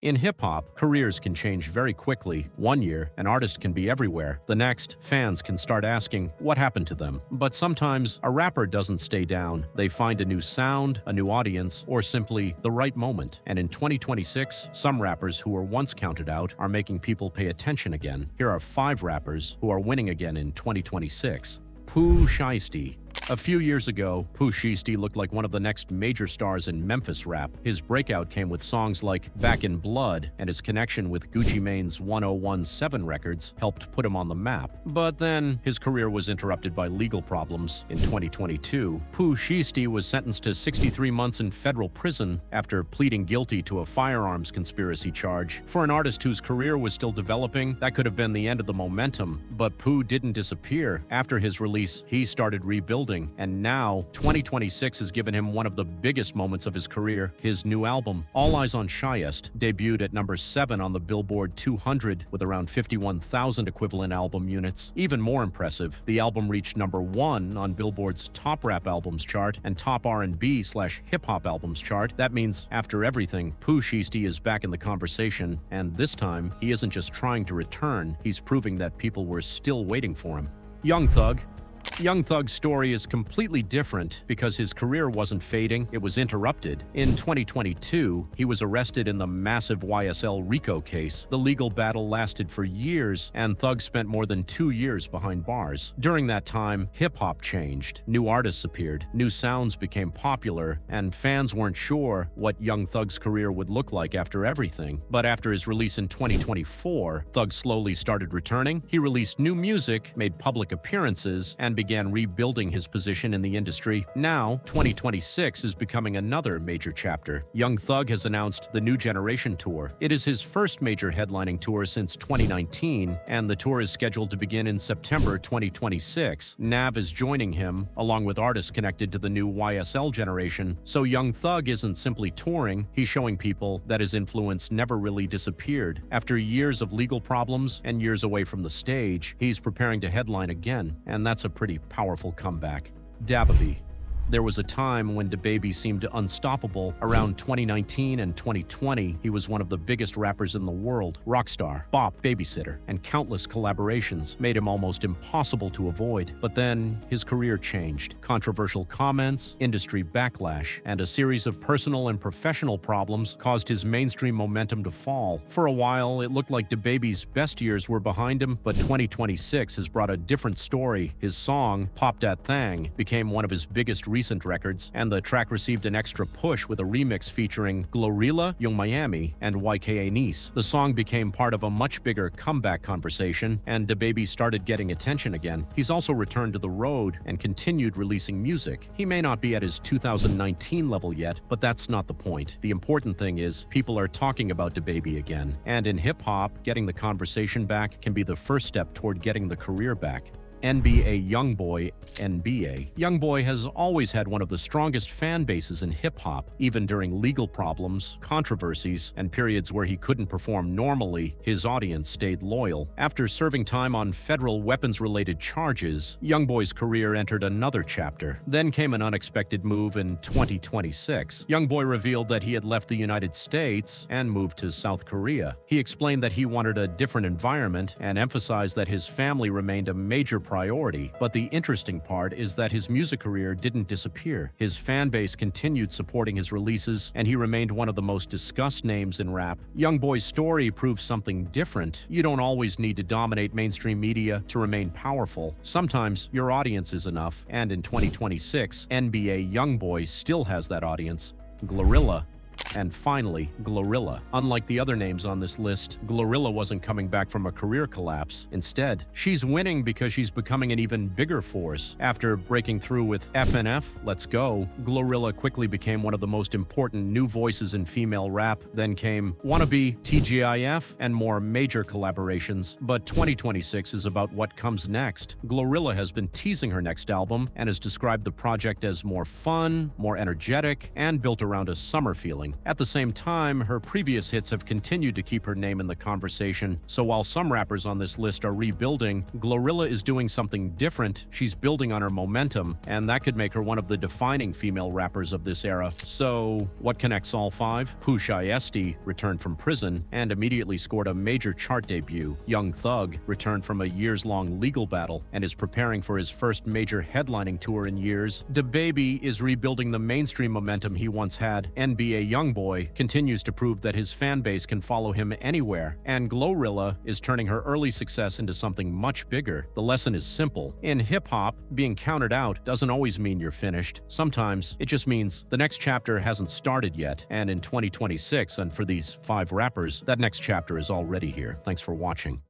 In hip-hop, careers can change very quickly. One year, an artist can be everywhere. The next, fans can start asking, what happened to them? But sometimes, a rapper doesn't stay down. They find a new sound, a new audience, or simply the right moment. And in 2026, some rappers who were once counted out are making people pay attention again. Here are 5 rappers who are winning again in 2026. Pooh Shiesty. A few years ago, Pooh Shiesty looked like one of the next major stars in Memphis rap. His breakout came with songs like Back in Blood, and his connection with Gucci Mane's 1017 Records helped put him on the map. But then, his career was interrupted by legal problems. In 2022, Pooh Shiesty was sentenced to 63 months in federal prison after pleading guilty to a firearms conspiracy charge. For an artist whose career was still developing, that could have been the end of the momentum. But Pooh didn't disappear. After his release, he started rebuilding. And now, 2026 has given him one of the biggest moments of his career. His new album, All Eyes on Shiest, debuted at number 7 on the Billboard 200 with around 51,000 equivalent album units. Even more impressive, the album reached number 1 on Billboard's Top Rap Albums chart and Top R&B/Hip-Hop Albums chart. That means, after everything, Pooh Shiesty is back in the conversation, and this time, he isn't just trying to return, he's proving that people were still waiting for him. Young Thug. Young Thug's story is completely different because his career wasn't fading, it was interrupted. In 2022, he was arrested in the massive YSL RICO case. The legal battle lasted for years, and Thug spent more than 2 years behind bars. During that time, hip-hop changed. New artists appeared, new sounds became popular, and fans weren't sure what Young Thug's career would look like after everything. But after his release in 2024, Thug slowly started returning. He released new music, made public appearances, and began rebuilding his position in the industry. Now, 2026 is becoming another major chapter. Young Thug has announced the New Generation Tour. It is his first major headlining tour since 2019, and the tour is scheduled to begin in September 2026. Nav is joining him, along with artists connected to the new YSL generation. So Young Thug isn't simply touring, he's showing people that his influence never really disappeared. After years of legal problems and years away from the stage, he's preparing to headline again, and that's a pretty powerful comeback. DaBaby. There was a time when DaBaby seemed unstoppable. Around 2019 and 2020, he was one of the biggest rappers in the world. Rockstar, Bop, Babysitter, and countless collaborations made him almost impossible to avoid. But then, his career changed. Controversial comments, industry backlash, and a series of personal and professional problems caused his mainstream momentum to fall. For a while, it looked like DaBaby's best years were behind him, but 2026 has brought a different story. His song, Pop Dat Thang, became one of his biggest recent records, and the track received an extra push with a remix featuring GloRilla, Young Miami, and YKA Nice. The song became part of a much bigger comeback conversation, and DaBaby started getting attention again. He's also returned to the road and continued releasing music. He may not be at his 2019 level yet, but that's not the point. The important thing is, people are talking about DaBaby again, and in hip-hop, getting the conversation back can be the first step toward getting the career back. NBA YoungBoy. NBA. YoungBoy has always had one of the strongest fan bases in hip-hop. Even during legal problems, controversies, and periods where he couldn't perform normally, his audience stayed loyal. After serving time on federal weapons-related charges, YoungBoy's career entered another chapter. Then came an unexpected move in 2026. YoungBoy revealed that he had left the United States and moved to South Korea. He explained that he wanted a different environment and emphasized that his family remained a major priority. But the interesting part is that his music career didn't disappear. His fan base continued supporting his releases, and he remained one of the most discussed names in rap. YoungBoy's story proves something different. You don't always need to dominate mainstream media to remain powerful. Sometimes your audience is enough, and in 2026, NBA YoungBoy still has that audience. GloRilla. And finally, GloRilla. Unlike the other names on this list, GloRilla wasn't coming back from a career collapse. Instead, she's winning because she's becoming an even bigger force. After breaking through with FNF, Let's Go, GloRilla quickly became one of the most important new voices in female rap. Then came Wannabe, TGIF, and more major collaborations. But 2026 is about what comes next. GloRilla has been teasing her next album and has described the project as more fun, more energetic, and built around a summer feeling. freestyling. At the same time, her previous hits have continued to keep her name in the conversation, so while some rappers on this list are rebuilding, GloRilla is doing something different. She's building on her momentum, and that could make her one of the defining female rappers of this era. So, what connects all five? Pooh Shiesty returned from prison and immediately scored a major chart debut. Young Thug returned from a years-long legal battle and is preparing for his first major headlining tour in years. DaBaby is rebuilding the mainstream momentum he once had. NBA YoungBoy continues to prove that his fan base can follow him anywhere. And GloRilla is turning her early success into something much bigger. The lesson is simple. In hip-hop, being counted out doesn't always mean you're finished. Sometimes it just means the next chapter hasn't started yet. And in 2026, and for these 5 rappers, that next chapter is already here. Thanks for watching.